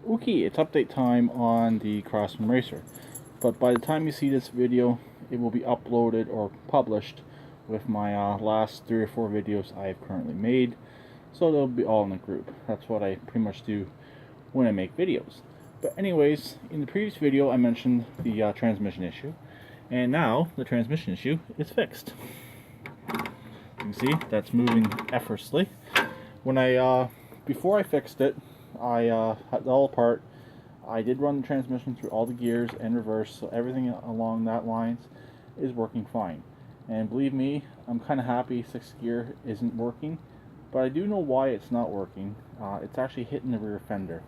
Okay, it's update time on the Craftsman Racer, but by the time you see this video, it will be uploaded or published with my last 3 or 4 videos I have currently made, so they'll be all in a group. That's what I pretty much do when I make videos. But anyways, in the previous video I mentioned the transmission issue, and now the transmission issue is fixed. You can see that's moving effortlessly. Before I fixed it, I had it all apart. I did run the transmission through all the gears and reverse, so everything along that lines is working fine. And believe me, I'm kind of happy 6th gear isn't working, but I do know why it's not working. It's actually hitting the rear fender,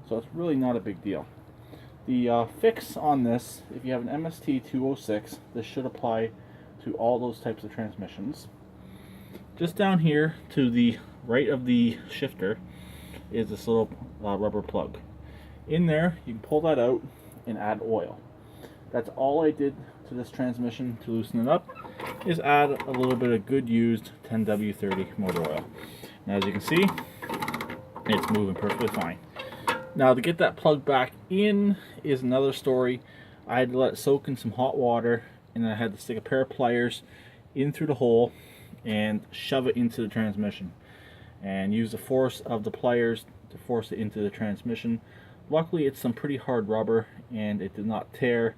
so it's really not a big deal. The fix on this, if you have an MST 206, this should apply to all those types of transmissions. Just down here to the right of the shifter is this little rubber plug. In there, you can pull that out and add oil. That's all I did to this transmission to loosen it up, is add a little bit of good used 10W30 motor oil. Now as you can see, it's moving perfectly fine. Now to get that plug back in is another story. I had to let it soak in some hot water, and then I had to stick a pair of pliers in through the hole and shove it into the transmission, and use the force of the pliers to force it into the transmission. Luckily it's some pretty hard rubber and it did not tear.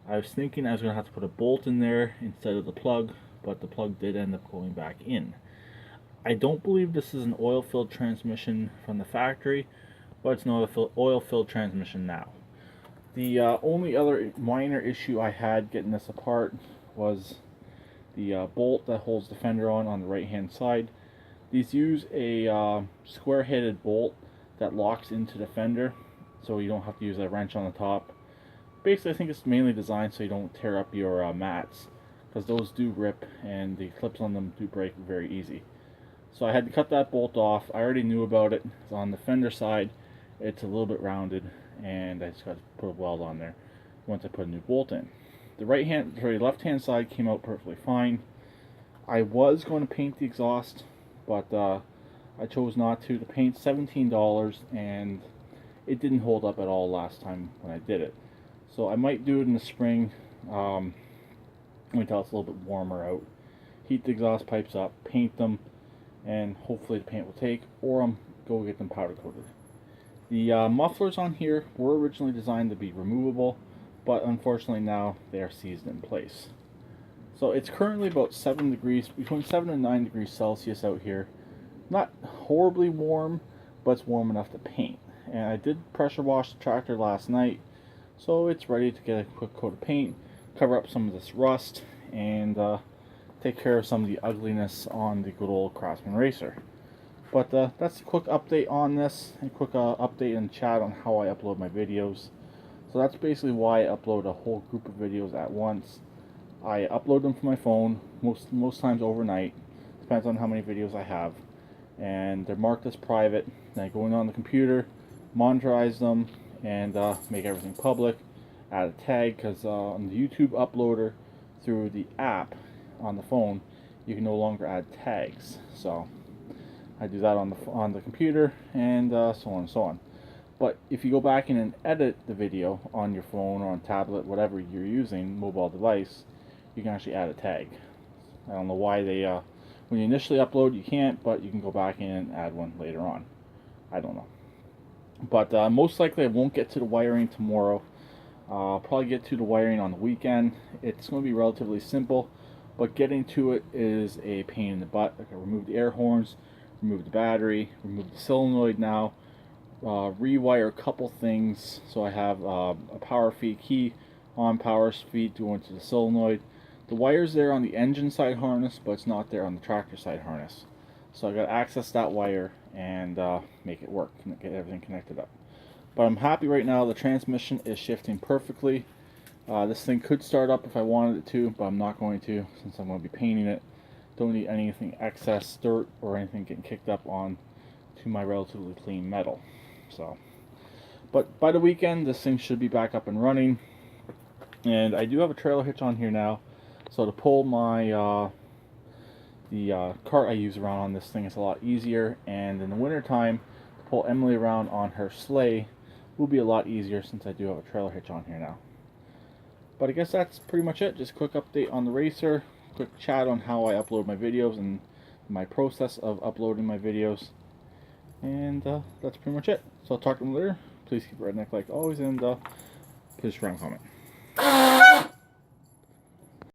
I was thinking I was going to have to put a bolt in there instead of the plug, but the plug did end up going back in. I don't believe this is an oil-filled transmission from the factory, but it's an oil-filled transmission now. The only other minor issue I had getting this apart was the bolt that holds the fender on the right hand side. These use a square-headed bolt that locks into the fender, so you don't have to use a wrench on the top. Basically, I think it's mainly designed so you don't tear up your mats, because those do rip and the clips on them do break very easy. So I had to cut that bolt off. I already knew about it. So on the fender side, it's a little bit rounded, and I just got to put a weld on there once I put a new bolt in. The left-hand side came out perfectly fine. I was going to paint the exhaust, but I chose not to. The paint's $17 and it didn't hold up at all last time when I did it. So I might do it in the spring until it's a little bit warmer out. Heat the exhaust pipes up, paint them, and hopefully the paint will take, or go get them powder coated. The mufflers on here were originally designed to be removable, but unfortunately now they are seized in place. So it's currently about 7 degrees, between 7 and 9 degrees Celsius out here. Not horribly warm, but it's warm enough to paint. And I did pressure wash the tractor last night, so it's ready to get a quick coat of paint, cover up some of this rust, and take care of some of the ugliness on the good old Craftsman Racer. But that's a quick update on this, and a quick update in chat on how I upload my videos. So that's basically why I upload a whole group of videos at once. I upload them from my phone, most times overnight, depends on how many videos I have, and they're marked as private. Then I go in on the computer, monitorize them, and make everything public. Add a tag, because on the YouTube uploader through the app on the phone, you can no longer add tags. So I do that on the computer, and so on and so on. But if you go back in and edit the video on your phone or on tablet, whatever you're using, mobile device, you can actually add a tag. I don't know why they, when you initially upload you can't, but you can go back in and add one later on. I don't know. But most likely I won't get to the wiring tomorrow. I'll probably get to the wiring on the weekend. It's going to be relatively simple, but getting to it is a pain in the butt. I can remove the air horns, remove the battery, remove the solenoid now, rewire a couple things. So I have a power feed key on power feed going to the solenoid. The wire's there on the engine side harness, but it's not there on the tractor side harness. So I got to access that wire and make it work and get everything connected up. But I'm happy right now. The transmission is shifting perfectly. This thing could start up if I wanted it to, but I'm not going to, since I'm going to be painting it. Don't need anything excess dirt or anything getting kicked up on to my relatively clean metal. So, but by the weekend this thing should be back up and running. And I do have a trailer hitch on here now, so to pull my the cart I use around on this thing is a lot easier. And in the winter time, to pull Emily around on her sleigh, will be a lot easier since I do have a trailer hitch on here now. But I guess that's pretty much it. Just a quick update on the Racer, quick chat on how I upload my videos and my process of uploading my videos. And that's pretty much it. So I'll talk to you later. Please keep it redneck like always, and please try and comment.